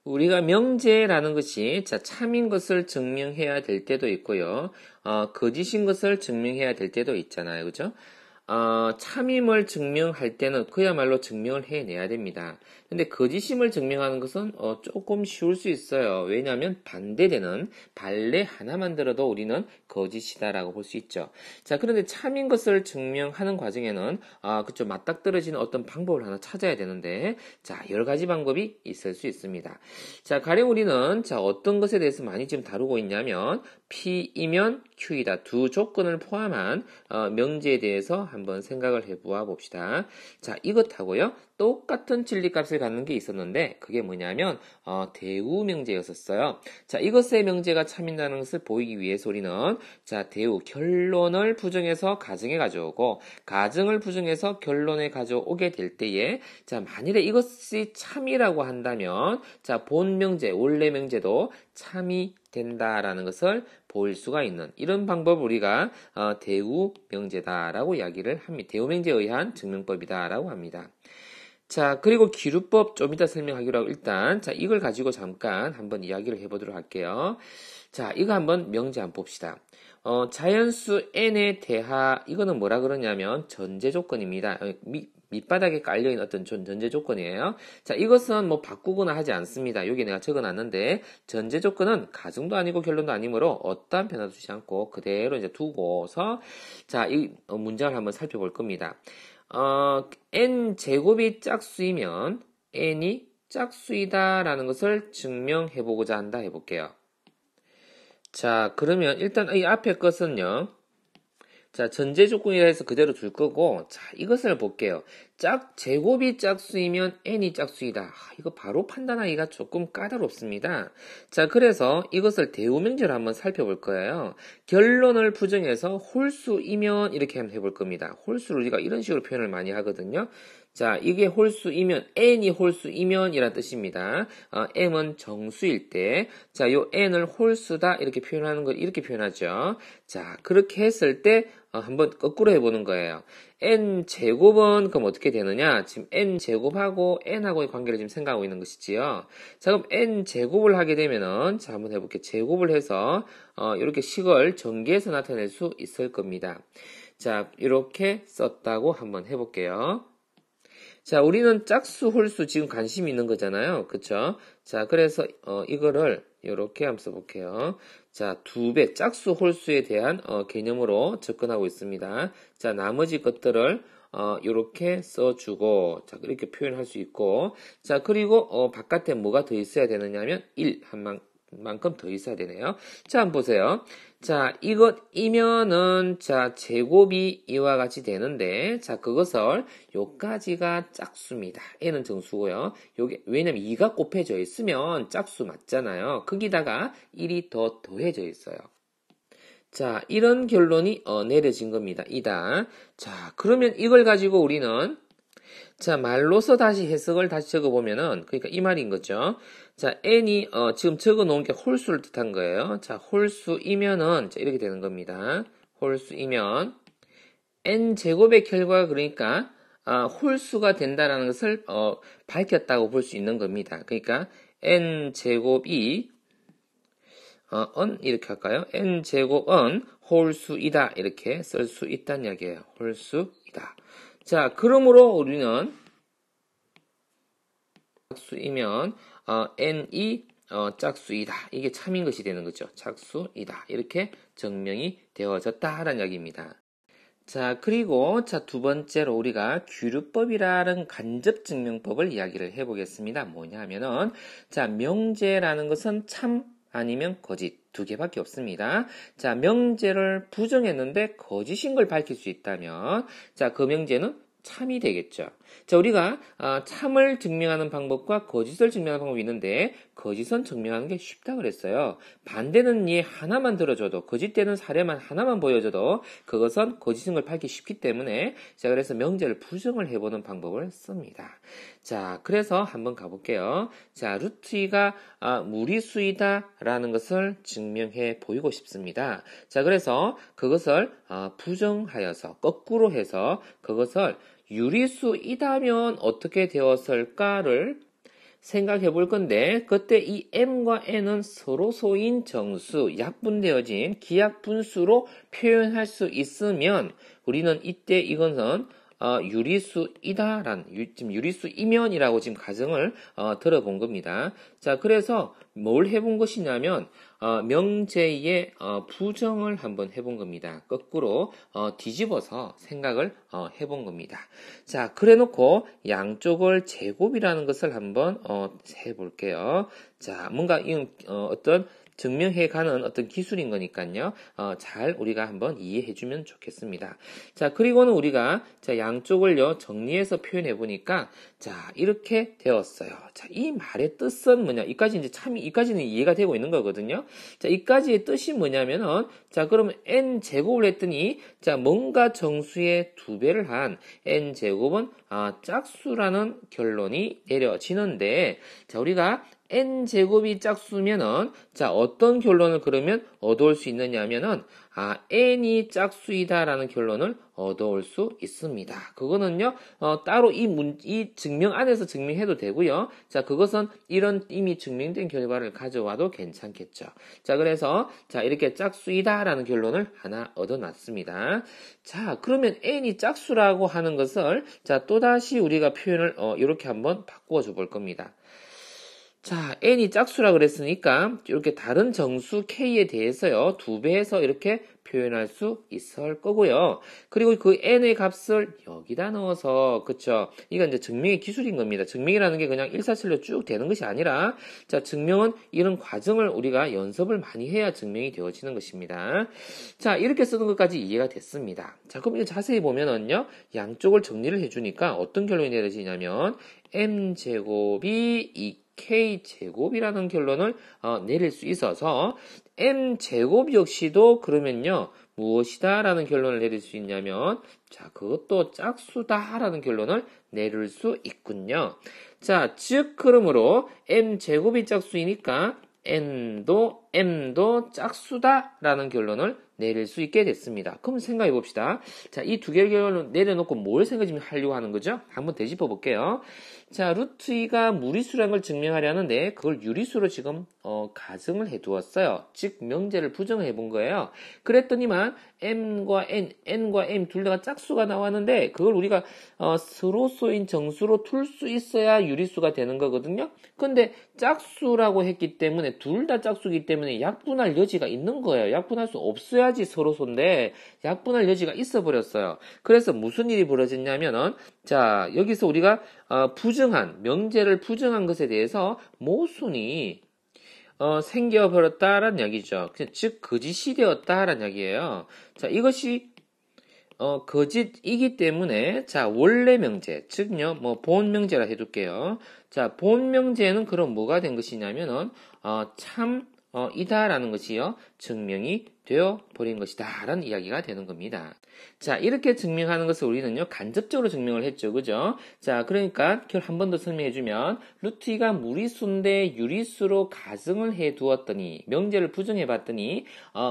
우리가 명제라는 것이 자, 참인 것을 증명해야 될 때도 있고요. 거짓인 것을 증명해야 될 때도 있잖아요. 그죠? 참임을 증명할 때는 그야말로 증명을 해내야 됩니다. 근데 거짓임을 증명하는 것은 조금 쉬울 수 있어요. 왜냐하면 반대되는 발레 하나만 들어도 우리는 거짓이다라고 볼 수 있죠. 자, 그런데 참인 것을 증명하는 과정에는 그쵸, 맞닥뜨려지는 어떤 방법을 하나 찾아야 되는데, 자, 여러 가지 방법이 있을 수 있습니다. 자, 가령 우리는 자, 어떤 것에 대해서 많이 지금 다루고 있냐면 P이면 Q이다 두 조건을 포함한 명제에 대해서 한번 생각을 해보아 봅시다. 자, 이것하고요. 똑같은 진리값을 갖는 게 있었는데 그게 뭐냐면 대우 명제였었어요. 자, 이것의 명제가 참인다는 것을 보이기 위해서 우리는 자, 대우 결론을 부정해서 가정에 가져오고 가정을 부정해서 결론에 가져오게 될 때에 자, 만일에 이것이 참이라고 한다면 자, 본 명제, 원래 명제도 참이 된다라는 것을 볼 수가 있는 이런 방법을 우리가 대우 명제다라고 이야기를 합니다. 대우 명제에 의한 증명법이다라고 합니다. 자, 그리고 기루법 좀 이따 설명하기로 하고 일단 자, 이걸 가지고 잠깐 한번 이야기를 해보도록 할게요. 자, 이거 한번 명제 한번 봅시다. 자연수 n의 대하 이거는 뭐라 그러냐면 전제 조건입니다. 밑바닥에 깔려있는 어떤 전제 조건이에요. 자, 이것은 뭐 바꾸거나 하지 않습니다. 여기 내가 적어놨는데 전제 조건은 가정도 아니고 결론도 아니므로 어떠한 변화도 주지 않고 그대로 이제 두고서 자, 이 문장을 한번 살펴볼 겁니다. n 제곱이 짝수이면 n이 짝수이다라는 것을 증명해보고자 한다 해볼게요. 자, 그러면 일단 이 앞에 것은요. 자, 전제 조건이라 해서 그대로 둘 거고, 자, 이것을 볼게요. 제곱이 짝수이면 n이 짝수이다. 이거 바로 판단하기가 조금 까다롭습니다. 자, 그래서 이것을 대우명제로 한번 살펴볼 거예요. 결론을 부정해서 홀수이면 이렇게 한번 해볼 겁니다. 홀수를 우리가 이런 식으로 표현을 많이 하거든요. 자, 이게 홀수이면, n이 홀수이면 이란 뜻입니다. m은 정수일 때, 자, 요 n을 홀수다 이렇게 표현하는 걸 이렇게 표현하죠. 자, 그렇게 했을 때, 한번 거꾸로 해보는 거예요. n 제곱은 그럼 어떻게 되느냐? 지금 n 제곱하고 n하고의 관계를 지금 생각하고 있는 것이지요. 자, 그럼 n 제곱을 하게 되면은, 자, 한번 해볼게요. 제곱을 해서, 이렇게 식을 전개해서 나타낼 수 있을 겁니다. 자, 이렇게 썼다고 한번 해볼게요. 자, 우리는 짝수, 홀수 지금 관심이 있는 거잖아요. 그쵸? 자, 그래서, 이거를 이렇게 한번 써볼게요. 자, 2배, 짝수, 홀수에 대한, 개념으로 접근하고 있습니다. 자, 나머지 것들을, 이렇게 써주고, 자, 이렇게 표현할 수 있고, 자, 그리고, 바깥에 뭐가 더 있어야 되느냐면, 1, 만큼 더 있어야 되네요. 자, 한번 보세요. 자, 이것이면은, 자, 제곱이 이와 같이 되는데, 자, 그것을, 요까지가 짝수입니다. n은 정수고요. 요게, 왜냐면 2가 곱해져 있으면 짝수 맞잖아요. 거기다가 1이 더 더해져 있어요. 자, 이런 결론이, 내려진 겁니다. 이다. 자, 그러면 이걸 가지고 우리는, 자, 말로서 다시 해석을 다시 적어보면은, 그러니까 이 말인 거죠. 자, n이, 지금 적어 놓은 게 홀수를 뜻한 거예요. 자, 홀수이면은, 자, 이렇게 되는 겁니다. 홀수이면, n 제곱의 결과가 그러니까, 홀수가 된다라는 것을, 밝혔다고 볼 수 있는 겁니다. 그러니까, n 제곱이, 이렇게 할까요? n 제곱은 홀수이다. 이렇게 쓸 수 있다는 이야기예요. 홀수이다. 자, 그러므로 우리는 짝수이면 n이 짝수이다. 이게 참인 것이 되는 거죠. 짝수이다. 이렇게 증명이 되어졌다라는 이야기입니다. 자, 그리고 자, 두 번째로 우리가 규류법이라는 간접 증명법을 이야기를 해보겠습니다. 뭐냐 하면은 자, 명제라는 것은 참 아니면 거짓 두 개밖에 없습니다. 자, 명제를 부정했는데 거짓인 걸 밝힐 수 있다면 자, 그 명제는 참이 되겠죠. 자, 우리가 참을 증명하는 방법과 거짓을 증명하는 방법이 있는데 거짓은 증명하는 게 쉽다 그랬어요. 반대는 이 하나만 들어줘도 거짓되는 사례만 하나만 보여줘도 그것은 거짓인 걸 밝기 쉽기 때문에 자, 그래서 명제를 부정을 해보는 방법을 씁니다. 자, 그래서 한번 가볼게요. 자, 루트 2가 무리수이다 라는 것을 증명해 보이고 싶습니다. 자, 그래서 그것을 부정하여서 거꾸로 해서 그것을 유리수이다면 어떻게 되었을까를 생각해 볼 건데 그때 이 m과 n은 서로 소인 정수, 약분되어진 기약분수로 표현할 수 있으면 우리는 이때 이것은 유리수이다라는 지금 유리수이면이라고 지금 가정을 들어본 겁니다. 자, 그래서 뭘 해본 것이냐면 명제의 부정을 한번 해본 겁니다. 거꾸로 뒤집어서 생각을 해본 겁니다. 자, 그래놓고 양쪽을 제곱이라는 것을 한번 해볼게요. 자, 뭔가 어떤 증명해가는 어떤 기술인 거니까요. 잘 우리가 한번 이해해주면 좋겠습니다. 자, 그리고는 우리가 자, 양쪽을요 정리해서 표현해 보니까 자, 이렇게 되었어요. 자, 이 말의 뜻은 뭐냐? 이까지는 이해가 되고 있는 거거든요. 자, 이까지의 뜻이 뭐냐면은 자, 그러면 n 제곱을 했더니 자, 뭔가 정수의 2배를 한 n 제곱은 짝수라는 결론이 내려지는데 자, 우리가 n제곱이 짝수면은 자, 어떤 결론을 그러면 얻어올 수 있느냐 하면은 n이 짝수이다라는 결론을 얻어올 수 있습니다. 그거는요, 따로 이 증명 안에서 증명해도 되고요. 자, 그것은 이런 이미 증명된 결과를 가져와도 괜찮겠죠. 자, 그래서, 자, 이렇게 짝수이다라는 결론을 하나 얻어놨습니다. 자, 그러면 n이 짝수라고 하는 것을, 자, 또다시 우리가 표현을, 이렇게 한번 바꾸어 줘 볼 겁니다. 자, n이 짝수라 그랬으니까 이렇게 다른 정수 k에 대해서요 2배해서 이렇게 표현할 수 있을 거고요. 그리고 그 n의 값을 여기다 넣어서 그쵸? 이건 이제 증명의 기술인 겁니다. 증명이라는 게 그냥 일사천리로 쭉 되는 것이 아니라 자, 증명은 이런 과정을 우리가 연습을 많이 해야 증명이 되어지는 것입니다. 자, 이렇게 쓰는 것까지 이해가 됐습니다. 자, 그럼 이거 자세히 보면은요 양쪽을 정리를 해주니까 어떤 결론이 내려지냐면 m제곱이 k제곱이라는 결론을 내릴 수 있어서 m제곱 역시도 그러면요 무엇이다 라는 결론을 내릴 수 있냐면 자, 그것도 짝수다 라는 결론을 내릴 수 있군요. 자, 즉 그러므로 m제곱이 짝수이니까 m도 짝수다 라는 결론을 내릴 수 있게 됐습니다. 그럼 생각해 봅시다. 자, 이 두 개의 결론을 내려놓고 뭘 생각하려고 하는 거죠? 한번 되짚어 볼게요. 자, 루트 2가 무리수라는 걸 증명하려 하는데 그걸 유리수로 지금 가정을 해 두었어요. 즉 명제를 부정해 본 거예요. 그랬더니만 n과 m 둘 다 짝수가 나왔는데 그걸 우리가 서로 쏘인 정수로 둘 수 있어야 유리수가 되는 거거든요. 근데 짝수라고 했기 때문에 둘 다 짝수이기 때문에 약분할 여지가 있는 거예요. 약분할 수 없어야지 서로소인데 약분할 여지가 있어 버렸어요. 그래서 무슨 일이 벌어졌냐면은 자, 여기서 우리가 명제를 부정한 것에 대해서 모순이 생겨버렸다라는 이야기죠. 즉 거짓이 되었다라는 이야기예요. 자, 이것이 거짓이기 때문에 자, 원래 명제, 즉요, 본 명제라 해둘게요. 자, 본 명제는 그럼 뭐가 된 것이냐면은 이다라는 것이요 증명이 되어 버린 것이다 라는 이야기가 되는 겁니다. 자, 이렇게 증명하는 것을 우리는요 간접적으로 증명을 했죠. 그죠? 자, 그러니까 한 번 더 설명해 주면 루트 2가 무리수인데 유리수로 가정을 해 두었더니 명제를 부정해 봤더니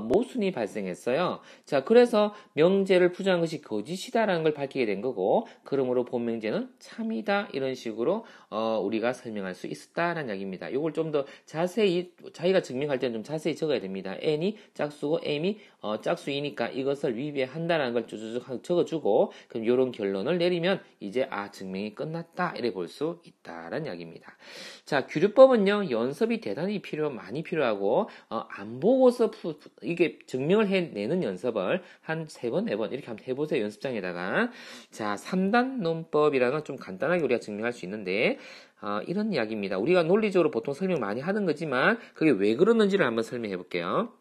모순이 발생했어요. 자, 그래서 명제를 부정한 것이 거짓이다라는 걸 밝히게 된 거고 그러므로 본 명제는 참이다 이런 식으로 우리가 설명할 수 있었다라는 이야기입니다. 이걸 좀 더 자세히 자기가 증명할 때는 좀 자세히 적어야 됩니다. n이 짝수고 m이 짝수이니까 이것을 위배한다라는 걸 쭉쭉 적어주고 그럼 이런 결론을 내리면 이제 증명이 끝났다 이래 볼 수 있다라는 이야기입니다. 자, 규律법은요 연습이 대단히 많이 필요하고 안 보고서 이게 증명을 해내는 연습을 한 3번, 4번 이렇게 한번 해보세요. 연습장에다가. 자, 3단 논법이라는 건 좀 간단하게 우리가 증명할 수 있는데 이런 이야기입니다. 우리가 논리적으로 보통 설명 많이 하는 거지만 그게 왜 그러는지를 한번 설명해 볼게요.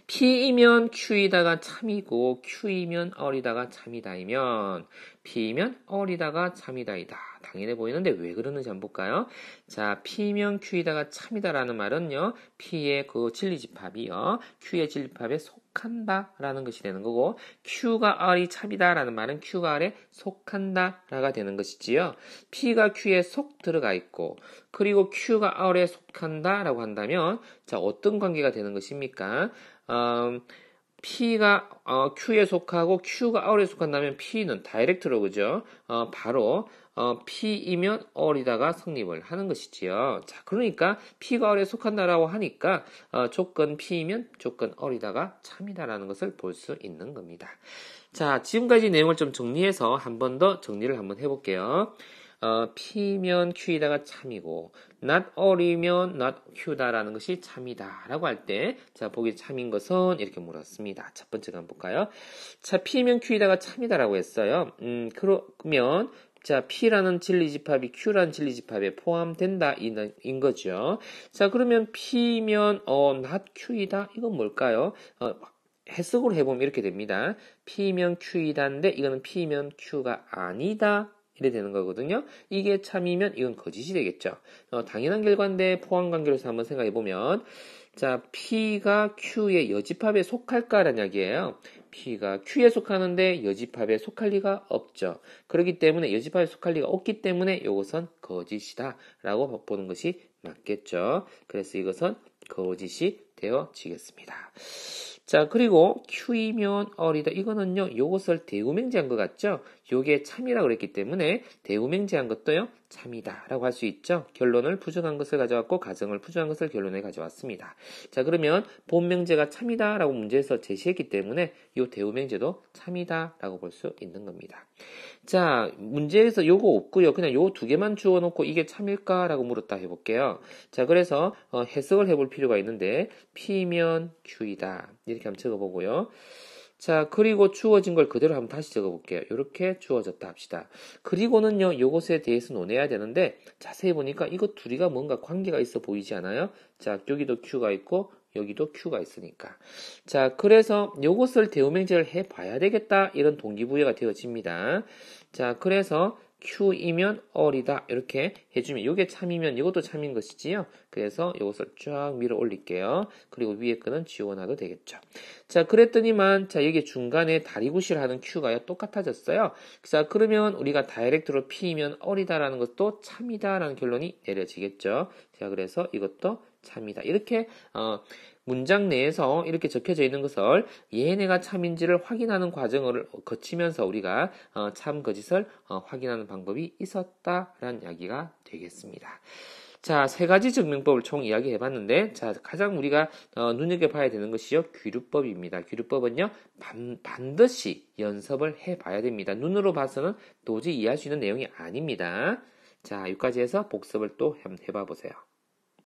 P이면 Q이다가 참이고 Q이면 얼이다가 참이다이면 P이면 얼이다가 참이다이다. 당연해 보이는데 왜 그러는지 한번 볼까요? 자, P면 Q이다가 참이다라는 말은요. P의 그 진리집합이요. Q의 진리집합에 속한다라는 것이 되는 거고 Q가 R이 참이다라는 말은 Q가 R에 속한다라가 되는 것이지요. P가 Q에 속 들어가 있고 그리고 Q가 R에 속한다라고 한다면 자, 어떤 관계가 되는 것입니까? P가 Q에 속하고 Q가 R에 속한다면 P는 다이렉트로 그죠? 바로 P이면 all이다가 성립을 하는 것이지요. 자, 그러니까 P가 all에 속한다라고 하니까 조건 P이면 조건 all이다가 참이다라는 것을 볼 수 있는 겁니다. 자, 지금까지 내용을 좀 정리해서 한 번 더 정리를 한번 해볼게요. P면 Q이다가 참이고 not all이면 not Q다라는 것이 참이다 라고 할 때 자, 보기 참인 것은 이렇게 물었습니다. 첫 번째 거 한번 볼까요? 자, P면 Q이다가 참이다 라고 했어요. 그러면 자, P라는 진리집합이 Q라는 진리집합에 포함된다 인 거죠. 자, 그러면 P면 not Q이다 이건 뭘까요? 해석으로 해보면 이렇게 됩니다. P면 Q이다인데 이거는 P면 Q가 아니다. 이래 되는 거거든요. 이게 참이면 이건 거짓이 되겠죠. 당연한 결과인데 포함관계로서 한번 생각해보면 자, P가 Q의 여집합에 속할까라는 이야기예요. P가 Q에 속하는데 여집합에 속할 리가 없죠. 그렇기 때문에 여집합에 속할 리가 없기 때문에 이것은 거짓이다 라고 보는 것이 맞겠죠. 그래서 이것은 거짓이 되어지겠습니다. 자, 그리고 Q이면 all이다. 이거는요, 요것을 대우맹지한 것 같죠? 요게 참이라고 그랬기 때문에 대우맹지한 것도요, 참이다. 라고 할 수 있죠? 결론을 부정한 것을 가져왔고, 가정을 부정한 것을 결론에 가져왔습니다. 자, 그러면 본명제가 참이다. 라고 문제에서 제시했기 때문에 요 대우맹제도 참이다. 라고 볼 수 있는 겁니다. 자, 문제에서 요거 없고요. 그냥 요 두 개만 주워놓고 이게 참일까? 라고 물었다 해볼게요. 자, 그래서 해석을 해볼 필요가 있는데 P면 Q이다. 이렇게 한번 적어보고요. 자, 그리고 주어진 걸 그대로 한번 다시 적어볼게요. 이렇게 주어졌다 합시다. 그리고는요, 요것에 대해서 논해야 되는데 자세히 보니까 이것 둘이가 뭔가 관계가 있어 보이지 않아요? 자, 여기도 Q가 있고 여기도 Q가 있으니까. 자, 그래서 요것을 대우명제를 해봐야 되겠다. 이런 동기부여가 되어집니다. 자, 그래서 Q이면 all이다. 이렇게 해주면 이게 참이면 이것도 참인 것이지요. 그래서 이것을 쫙 밀어 올릴게요. 그리고 위에 거는 지워놔도 되겠죠. 자, 그랬더니만 자, 여기 중간에 다리구실 하는 Q가 똑같아졌어요. 자, 그러면 우리가 다이렉트로 P이면 all이다라는 것도 참이다라는 결론이 내려지겠죠. 자, 그래서 이것도 참이다. 이렇게 문장 내에서 이렇게 적혀져 있는 것을 얘네가 참인지를 확인하는 과정을 거치면서 우리가 참 거짓을 확인하는 방법이 있었다라는 이야기가 되겠습니다. 자, 세 가지 증명법을 총 이야기해 봤는데, 자, 가장 우리가 눈여겨봐야 되는 것이요, 귀류법입니다. 귀류법은요, 반드시 연습을 해 봐야 됩니다. 눈으로 봐서는 도저히 이해할 수 있는 내용이 아닙니다. 자, 여기까지 해서 복습을 또 한번 해봐 보세요.